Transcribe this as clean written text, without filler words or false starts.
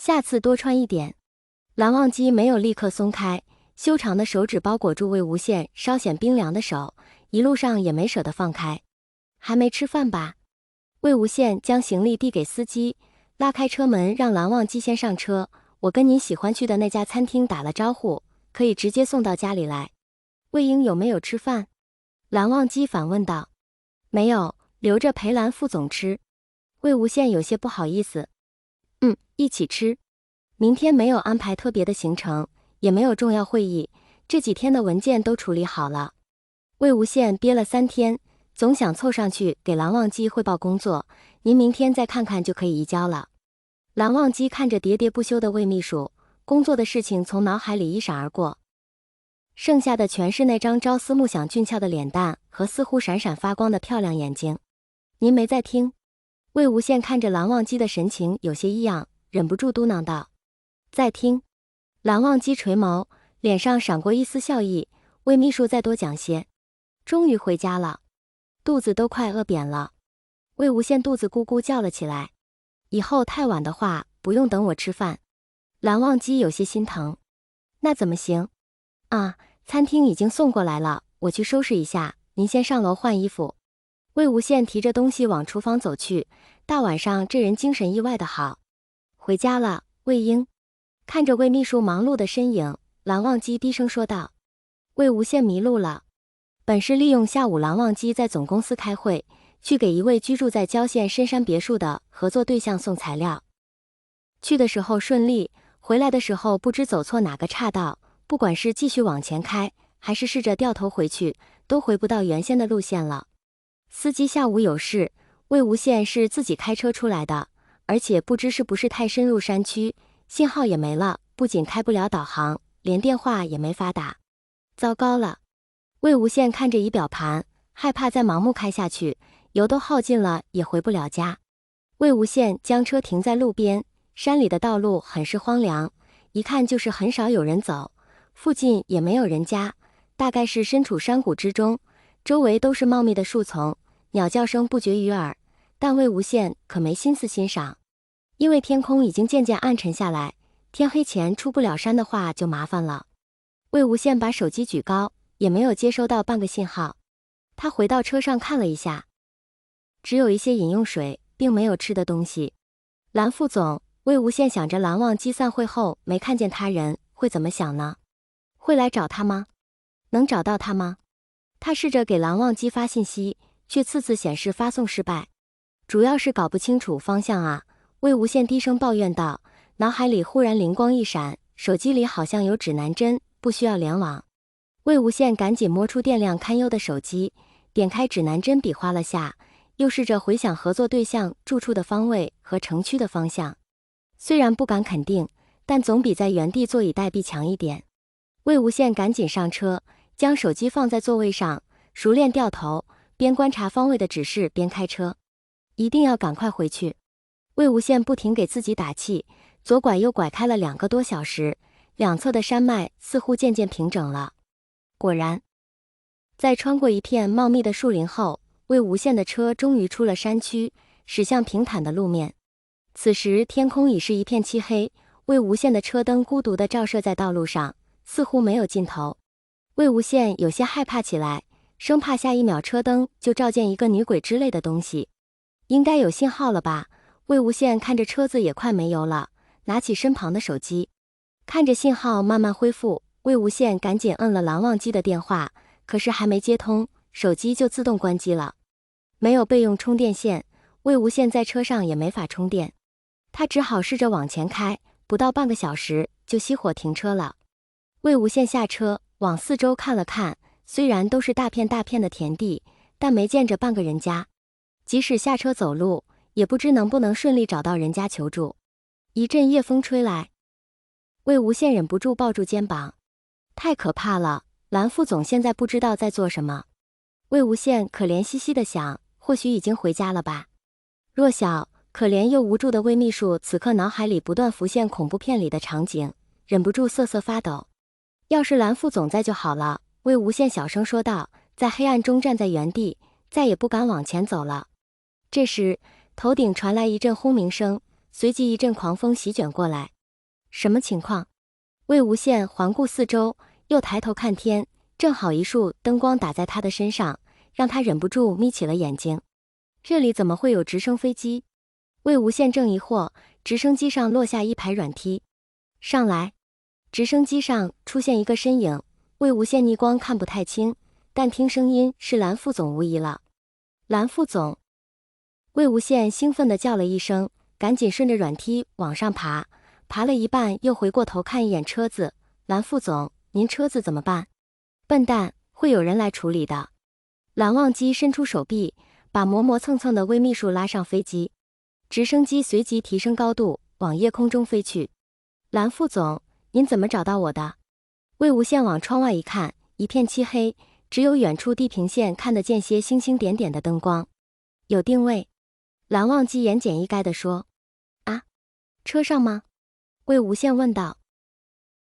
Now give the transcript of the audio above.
下次多穿一点。蓝忘机没有立刻松开，修长的手指包裹住魏无羡稍显冰凉的手，一路上也没舍得放开。还没吃饭吧？魏无羡将行李递给司机，拉开车门让蓝忘机先上车。我跟您喜欢去的那家餐厅打了招呼，可以直接送到家里来。魏婴有没有吃饭？蓝忘机反问道。没有，留着陪蓝副总吃。魏无羡有些不好意思。一起吃。明天没有安排特别的行程，也没有重要会议，这几天的文件都处理好了。魏无羡憋了3天，总想凑上去给蓝忘机汇报工作，您明天再看看就可以移交了。蓝忘机看着喋喋不休的魏秘书，工作的事情从脑海里一闪而过，剩下的全是那张朝思暮想俊俏的脸蛋和似乎闪闪发光的漂亮眼睛。您没在听？魏无羡看着蓝忘机的神情有些异样，忍不住嘟囔道。在听。蓝忘机垂眸，脸上闪过一丝笑意。魏秘书再多讲些。终于回家了，肚子都快饿扁了。魏无羡肚子咕咕叫了起来。以后太晚的话，不用等我吃饭。蓝忘机有些心疼。那怎么行？啊，餐厅已经送过来了，我去收拾一下，您先上楼换衣服。魏无羡提着东西往厨房走去，大晚上这人精神意外的好。回家了，魏婴。看着魏秘书忙碌的身影，蓝忘机低声说道。魏无羡迷路了。本是利用下午蓝忘机在总公司开会，去给一位居住在郊县深山别墅的合作对象送材料。去的时候顺利，回来的时候不知走错哪个岔道，不管是继续往前开，还是试着掉头回去，都回不到原先的路线了。司机下午有事，魏无羡是自己开车出来的，而且不知是不是太深入山区，信号也没了，不仅开不了导航，连电话也没法打。糟糕了！魏无羡看着仪表盘，害怕再盲目开下去，油都耗尽了也回不了家。魏无羡将车停在路边，山里的道路很是荒凉，一看就是很少有人走，附近也没有人家，大概是身处山谷之中，周围都是茂密的树丛，鸟叫声不绝于耳，但魏无羡可没心思欣赏。因为天空已经渐渐暗沉下来，天黑前出不了山的话就麻烦了。魏无羡把手机举高，也没有接收到半个信号。他回到车上看了一下，只有一些饮用水，并没有吃的东西。蓝副总，魏无羡想着蓝忘机散会后没看见他人，会怎么想呢？会来找他吗？能找到他吗？他试着给蓝忘机发信息，却次次显示发送失败。主要是搞不清楚方向啊。魏无羡低声抱怨道，脑海里忽然灵光一闪，手机里好像有指南针，不需要联网。魏无羡赶紧摸出电量堪忧的手机，点开指南针比划了下，又试着回想合作对象住处的方位和城区的方向。虽然不敢肯定，但总比在原地坐以待毙强一点。魏无羡赶紧上车，将手机放在座位上，熟练掉头，边观察方位的指示边开车。一定要赶快回去。魏无羡不停给自己打气，左拐右拐开了2个多小时，两侧的山脉似乎渐渐平整了。果然，在穿过一片茂密的树林后，魏无羡的车终于出了山区，驶向平坦的路面。此时天空已是一片漆黑，魏无羡的车灯孤独地照射在道路上，似乎没有尽头。魏无羡有些害怕起来，生怕下一秒车灯就照见一个女鬼之类的东西。应该有信号了吧？魏无羡看着车子也快没油了，拿起身旁的手机，看着信号慢慢恢复，魏无羡赶紧摁了蓝忘机的电话，可是还没接通，手机就自动关机了。没有备用充电线，魏无羡在车上也没法充电，他只好试着往前开，不到半个小时就熄火停车了。魏无羡下车，往四周看了看，虽然都是大片大片的田地，但没见着半个人家。即使下车走路，也不知能不能顺利找到人家求助。一阵夜风吹来，魏无羡忍不住抱住肩膀，太可怕了，蓝副总现在不知道在做什么。魏无羡可怜兮兮地想，或许已经回家了吧。弱小、可怜又无助的魏秘书此刻脑海里不断浮现恐怖片里的场景，忍不住瑟瑟发抖。要是蓝副总在就好了，魏无羡小声说道，在黑暗中站在原地，再也不敢往前走了。这时头顶传来一阵轰鸣声，随即一阵狂风席卷过来。什么情况？魏无羡环顾四周，又抬头看天，正好一束灯光打在他的身上，让他忍不住眯起了眼睛。这里怎么会有直升飞机？魏无羡正疑惑，直升机上落下一排软梯。上来！直升机上出现一个身影，魏无羡逆光看不太清，但听声音是蓝副总无疑了。蓝副总！魏无羡兴奋地叫了一声，赶紧顺着软梯往上爬，爬了一半又回过头看一眼车子。蓝副总，您车子怎么办？笨蛋，会有人来处理的。蓝忘机伸出手臂，把磨磨蹭蹭的魏秘书拉上飞机。直升机随即提升高度，往夜空中飞去。蓝副总，您怎么找到我的？魏无羡往窗外一看，一片漆黑，只有远处地平线看得见些星星点点的灯光。有定位。蓝忘机言简意赅地说。啊，车上吗？魏无羡问道。